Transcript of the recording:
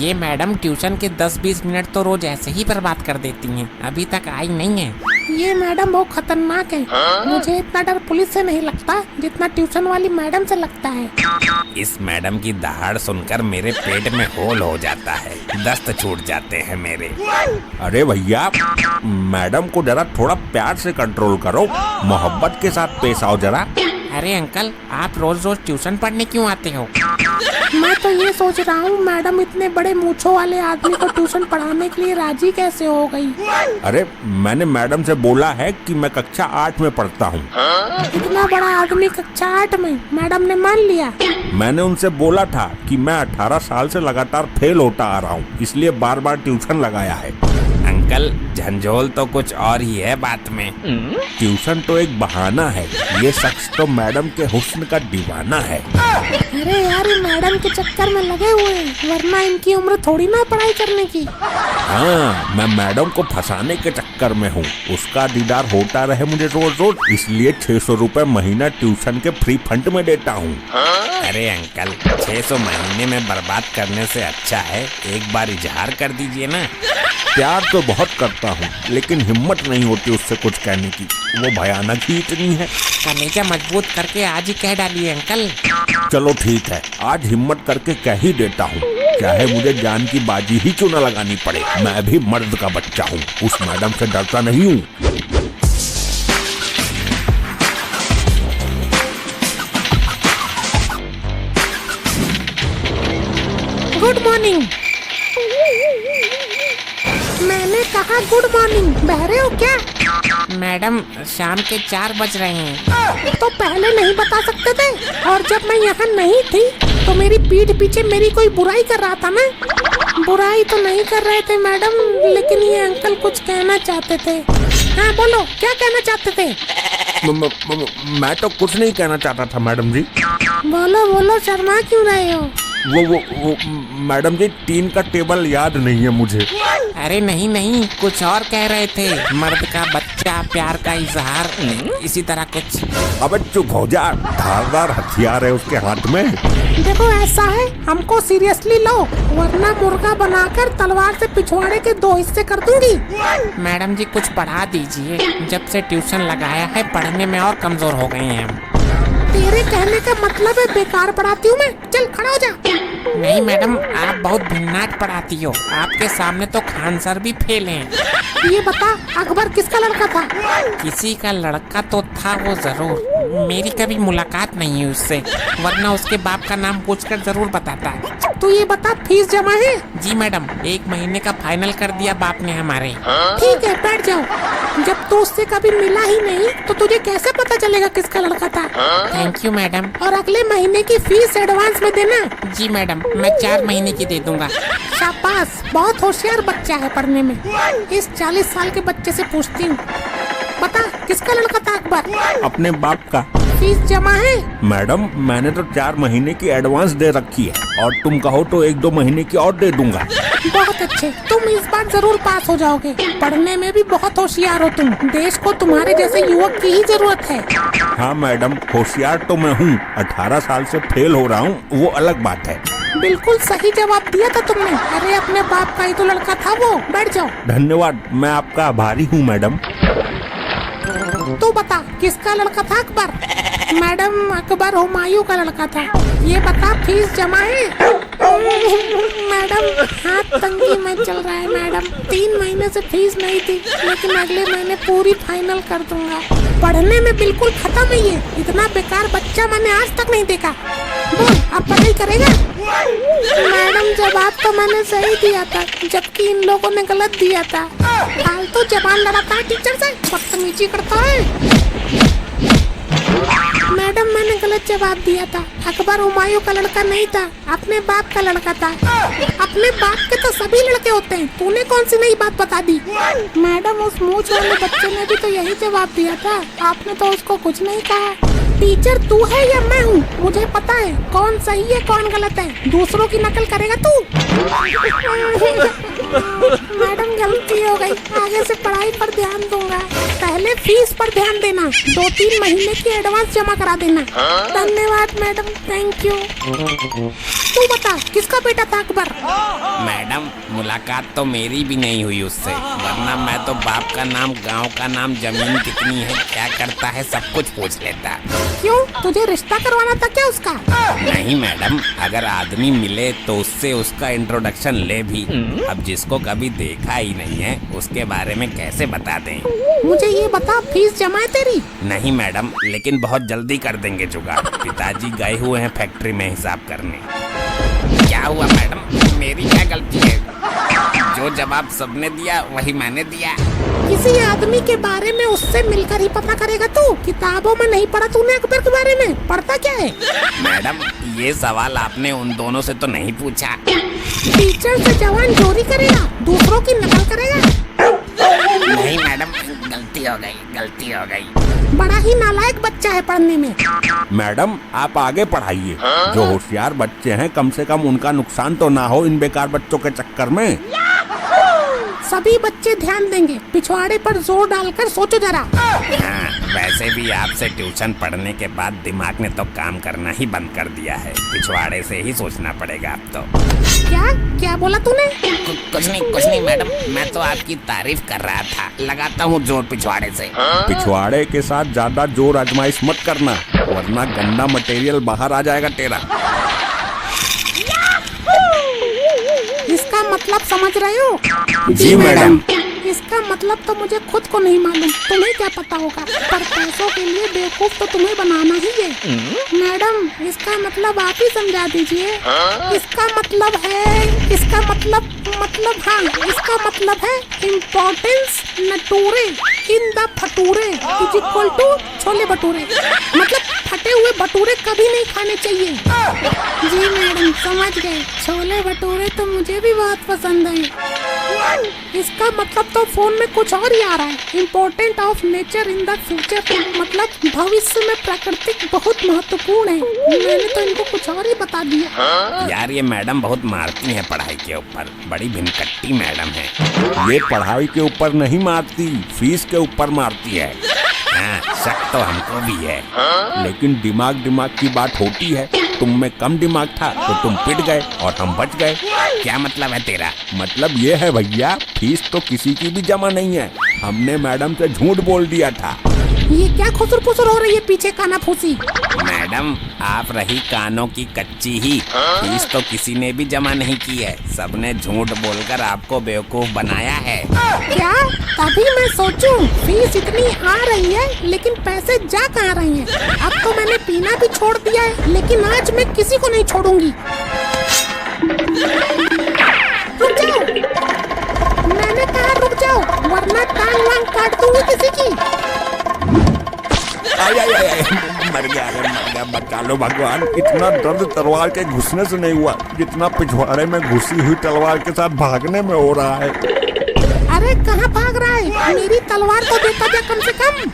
ये madam tuition के 10-20 minute तो रोज ऐसे ही बर्बाद कर देती हैं। अभी तक आई नहीं है। ये मैडम बहुत खतरनाक है। मुझे इतना डर पुलिस से नहीं लगता जितना ट्यूशन वाली मैडम से लगता है। इस मैडम की दहाड़ सुनकर मेरे पेट में होल हो जाता है, दस्त छूट जाते हैं मेरे। अरे भैया, मैडम को जरा थोड़ा प्यार से कंट्रोल करो, मोहब्बत के साथ पेश आओ जरा। अरे अंकल, आप रोज रोज ट्यूशन पढ़ने क्यों आते हो? मैं तो ये सोच रहा हूँ मैडम इतने बड़े मूंछों वाले आदमी को ट्यूशन पढ़ाने के लिए राजी कैसे हो गई। अरे मैंने मैडम से बोला है कि मैं कक्षा 8 में पढ़ता हूँ। इतना बड़ा आदमी कक्षा 8 में? मैडम ने मान लिया? मैंने उनसे बोला था कि मैं 18 साल से लगातार फेल होता आ रहा हूँ, इसलिए बार बार ट्यूशन लगाया है। अंकल, झंझोल तो कुछ और ही है बात में। ट्यूशन तो एक बहाना है, ये शख्स तो मैडम के हुस्न का दीवाना है। अरे यार, मैडम के चक्कर में लगे हुए हैं, वरना इनकी उम्र थोड़ी ना पढ़ाई करने की। हाँ, मैं मैडम को फंसाने के चक्कर में हूँ। उसका दीदार होता रहे मुझे रोज रोज, इसलिए 600 रुपए महीना ट्यूशन के फ्री फंड में देता हूँ। अरे अंकल, 600 महीने में बर्बाद करने से अच्छा है एक बार इजहार कर दीजिए ना। प्यार तो बहुत करता हूँ, लेकिन हिम्मत नहीं होती उससे कुछ कहने की, वो भयानक ही इतनी है। कलेजा मजबूत करके आज ही कह डालिए अंकल। चलो ठीक है, आज हिम्मत करके कह ही देता हूँ, चाहे मुझे जान की बाजी ही क्यों न लगानी पड़े। मैं भी मर्द का बच्चा हूँ, उस मैडम से डरता नहीं हूँ। Good morning. मैंने कहा गुड मॉर्निंग, बहरे हो क्या? मैडम, शाम के 4 बज रहे हैं। तो पहले नहीं बता सकते थे? और जब मैं यहाँ नहीं थी तो मेरी पीठ पीछे मेरी कोई बुराई कर रहा था ना? बुराई तो नहीं कर रहे थे मैडम, लेकिन ये अंकल कुछ कहना चाहते थे। हाँ बोलो, क्या कहना चाहते थे? मैं तो कुछ नहीं कहना चाहता था मैडम जी। बोलो बोलो, शर्मा क्यों रहे हो? वो मैडम जी, 3 का टेबल याद नहीं है मुझे। अरे नहीं नहीं, कुछ और कह रहे थे। मर्द का बच्चा, प्यार का इजहार, इसी तरह कुछ। अबे चुप हो जा, धारदार हथियार है उसके हाथ में। देखो ऐसा है, हमको सीरियसली लो, वरना मुर्गा बनाकर तलवार से पिछवाड़े के 2 हिस्से कर दूंगी। मैडम जी, कुछ पढ़ा दीजिए। जब से ट्यूशन लगाया है पढ़ने में और कमजोर हो गए हैं हम। तेरे कहने का मतलब है बेकार पढ़ाती हूँ मैं? चल खड़ा हो जा। नहीं मैडम, आप बहुत भिन्नाट पढ़ाती हो। आपके सामने तो खान सर भी फेल हैं। ये बता, अकबर किसका लड़का था? किसी का लड़का तो था वो जरूर। मेरी कभी मुलाकात नहीं हुई उससे, वरना उसके बाप का नाम पूछकर जरूर बताता। तू ये बता, फीस जमा है? जी मैडम, 1 महीने का फाइनल कर दिया बाप ने हमारे। ठीक है, बैठ जाओ। जब तू उससे कभी मिला ही नहीं तो तुझे कैसे पता चलेगा किसका लड़का था? Thank you madam. और अगले महीने की फीस एडवांस में देना। जी मैडम, मैं 4 महीने की दे दूंगा। शाबाश, बहुत होशियार बच्चा है पढ़ने में। इस 40 साल के बच्चे से पूछती हूँ, बता किसका लड़का था अकबर? अपने बाप का। फीस जमा है? मैडम, मैंने तो 4 महीने की एडवांस दे रखी है, और तुम कहो तो 1-2 महीने की और दे दूंगा। बहुत अच्छे, तुम इस बार जरूर पास हो जाओगे। पढ़ने में भी बहुत होशियार हो तुम। देश को तुम्हारे जैसे युवक की ही जरूरत है। हाँ मैडम, होशियार तो मैं हूँ, 18 साल से फेल हो रहा हूँ, वो अलग बात है। बिल्कुल सही जवाब दिया था तुमने। अरे अपने बाप का ही तो लड़का था वो। बैठ जाओ। धन्यवाद, मैं आपका आभारी हूँ मैडम। तू बता, किसका लड़का था अकबर? मैडम, अकबर हुमायूं का लड़का था। ये बता, फीस जमा है? मैडम, हाथ तंगी में चल रहा है मैडम। 3 महीने से फीस नहीं थी, लेकिन अगले महीने पूरी फाइनल कर दूंगा। पढ़ने में बिल्कुल खत्म है ये। इतना बेकार बच्चा मैंने आज तक नहीं देखा। बोल, अब पढ़ाई करेगा? मैडम, जवाब तो मैंने सही दिया था, जबकि इन लोगों ने गलत दिया था। फालतू जबान लड़ाता है टीचर से, बदतमीजी करता है। मैडम, मैंने गलत जवाब दिया था। अकबर हुमायूं का लड़का नहीं था, अपने बाप का लड़का था। अपने बाप के तो सभी लड़के होते हैं, तूने कौन सी नई बात बता दी? मैडम, उस मूंछ वाले बच्चे ने भी तो यही जवाब दिया था, आपने तो उसको कुछ नहीं कहा। टीचर तू है या मैं हूँ? मुझे पता है कौन सही है कौन गलत है। दूसरों की नकल करेगा तू? मैडम गलती हो गई, आगे से पढ़ाई पर ध्यान दूंगा। पहले फीस पर ध्यान देना, 2-3 महीने की एडवांस जमा करा देना। धन्यवाद मैडम, थैंक यू। तू बता, किसका बेटा था अकबर? मैडम मुलाकात तो मेरी भी नहीं हुई उससे, वरना मैं तो बाप का नाम, गांव का नाम, जमीन कितनी है, क्या करता है, सब कुछ पूछ लेता। क्यों, तुझे रिश्ता करवाना था क्या उसका? नहीं मैडम, अगर आदमी मिले तो उससे उसका इंट्रोडक्शन ले भी। अब जिसको कभी देखा ही नहीं है उसके बारे में कैसे बता दें? मुझे ये बता, फीस जमा है तेरी? नहीं मैडम, लेकिन बहुत जल्दी कर देंगे जुगाड़। पिताजी गए हुए हैं फैक्ट्री में हिसाब करने। क्या हुआ मैडम, मेरी क्या गलती है? जो जवाब सबने दिया वही मैंने दिया। किसी आदमी के बारे में उससे मिलकर ही पता करेगा तू। किताबों में नहीं पढ़ा तूने अकबर के बारे में, पढ़ता क्या है? मैडम ये सवाल आपने उन दोनों से तो नहीं पूछा। टीचर से जवान चोरी करेगा, दूसरों की नकल करेगा? नहीं मैडम, गलती हो गई। बड़ा ही नालायक बच्चा है पढ़ने में। मैडम आप आगे पढ़ाइए। जो होशियार बच्चे हैं कम से कम उनका नुकसान तो ना हो इन बेकार बच्चों के चक्कर में। सभी बच्चे ध्यान देंगे, पिछवाड़े पर जोर डालकर सोचो जरा। हाँ, वैसे भी आपसे ट्यूशन पढ़ने के बाद दिमाग ने तो काम करना ही बंद कर दिया है। पिछवाड़े से ही सोचना पड़ेगा अब तो। क्या बोला तूने? कुछ नहीं मैडम, मैं तो आपकी तारीफ कर रहा था। लगाता हूँ जोर पिछवाड़े से। पिछवाड़े के साथ ज्यादा जोर आजमाइश मत करना, वरना गंदा मटेरियल बाहर आ जाएगा तेरा। इसका मतलब समझ रहे हो? जी मैडम। इसका मतलब तो मुझे खुद को नहीं मालूम, तुम्हें क्या पता होगा, पर पैसों के लिए बेवकूफ तो तुम्हें बनाना ही है। मैडम इसका मतलब आप ही समझा दीजिए। इसका मतलब है इम्पोर्टेंस नटूरे in the bhature is equal to chole bhature. मतलब फटे हुए भटूरे कभी नहीं खाने चाहिए। जी मैडम समझ गए, छोले भटूरे तो मुझे भी बहुत पसंद है। इसका मतलब तो फोन में कुछ और ही आ रहा है। Important of nature in the future, मतलब भविष्य में प्राकृतिक बहुत महत्वपूर्ण है। मैंने तो इनको कुछ और ही बता दिया। यार ये मैडम बहुत मारती है पढ़ाई के ऊपर, बड़ी भिनकट्टी मैडम है। ये पढ़ाई के ऊपर नहीं मारती, फीस के ऊपर मारती है। हाँ, शक तो हमको भी है। लेकिन दिमाग की बात होती है। तुम में कम दिमाग था तो तुम पिट गए और हम बच गए। क्या मतलब है तेरा? मतलब ये है भैया, फीस तो किसी की भी जमा नहीं है। हमने मैडम से झूठ बोल दिया था। ये क्या खुसुर हो रही है पीछे काना फूसी? मैडम आप रही कानों की कच्ची ही, फीस तो किसी ने भी जमा नहीं की है। सबने झूठ बोलकर आपको बेवकूफ बनाया है। क्या? तभी मैं सोचूं फीस इतनी आ रही है लेकिन पैसे जा कहाँ रहे हैं। अब तो मैंने पीना भी छोड़ दिया है, लेकिन आज मैं किसी को नहीं छोड़ूंगी। रुक जाओ, मैंने कहा रुक जाओ, वरना टांग वांग काट दूंगी किसी की। मर गया, बचा लो भगवान। इतना दर्द तलवार के घुसने से नहीं हुआ जितना पिछवाड़े में घुसी हुई तलवार के साथ भागने में हो रहा है। अरे कहाँ भाग रहा है? मेरी तलवार को देता जा कम से कम।